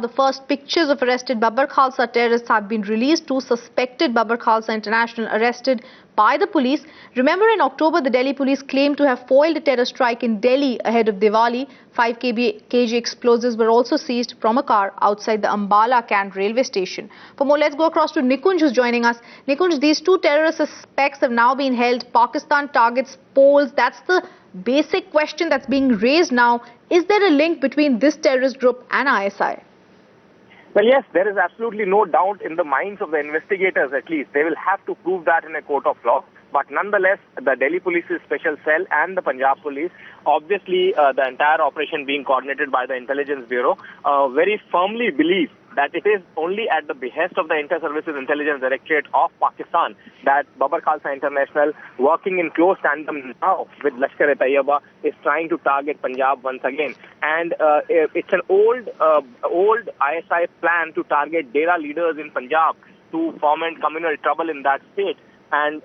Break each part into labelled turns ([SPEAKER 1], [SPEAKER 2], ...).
[SPEAKER 1] The first pictures of arrested Babbar Khalsa terrorists have been released. Two suspected Babbar Khalsa International arrested by the police. Remember, in October, the Delhi police claimed to have foiled a terror strike in Delhi ahead of Diwali. 5 kg explosives were also seized from a car outside the Ambala Cant railway station. For more, let's go across to Nikunj, who's joining us. Nikunj, these two terrorist suspects have now been held. Pakistan targets Poles. That's the basic question that's being raised now. Is there a link between this terrorist group and ISI?
[SPEAKER 2] Well, yes, there is absolutely no doubt in the minds of the investigators, at least. They will have to prove that in a court of law. But nonetheless, the Delhi Police's special cell and the Punjab Police, obviously the entire operation being coordinated by the Intelligence Bureau, very firmly believe that it is only at the behest of the Inter-Services Intelligence Directorate of Pakistan that Babbar Khalsa International, working in close tandem now with Lashkar-e-Taiba, is trying to target Punjab once again. And it's an old ISI plan to target Dera leaders in Punjab to foment communal trouble in that state. And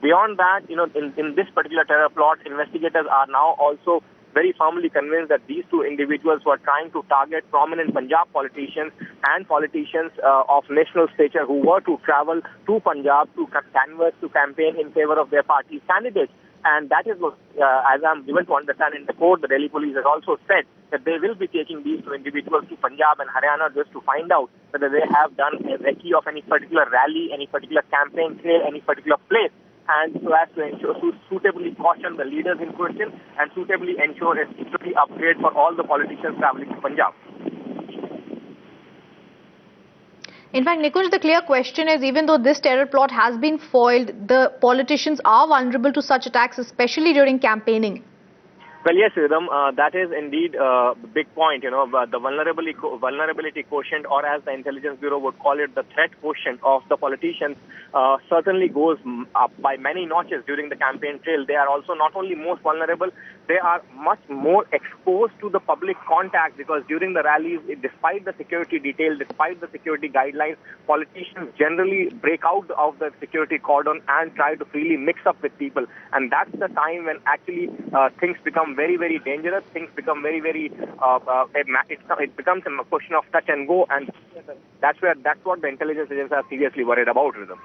[SPEAKER 2] beyond that, in this particular terror plot, investigators are now also very firmly convinced that these two individuals were trying to target prominent Punjab politicians and politicians of national stature who were to travel to Punjab to canvass, to campaign in favor of their party's candidates. And that is what, as I'm given to understand in the court, the Delhi police has also said that they will be taking these two individuals to Punjab and Haryana just to find out whether they have done a recce of any particular rally, any particular campaign trail, any particular place, and so as to ensure, to suitably caution the leaders in question and suitably ensure a security upgrade for all the politicians traveling to Punjab.
[SPEAKER 1] In fact, Nikunj, the clear question is, even though this terror plot has been foiled, the politicians are vulnerable to such attacks, especially during campaigning.
[SPEAKER 2] Well, yes, Rhythm, that is indeed a big point. The vulnerability quotient, or as the Intelligence Bureau would call it, the threat quotient of the politicians certainly goes up by many notches during the campaign trail. They are also not only most vulnerable, they are much more exposed to the public contact, because during the rallies, despite the security detail, despite the security guidelines, politicians generally break out of the security cordon and try to freely mix up with people. And that's the time when actually things become very, very dangerous. Things become very, very, it becomes a question of touch and go. And that's what the intelligence agents are seriously worried about, Rhythm.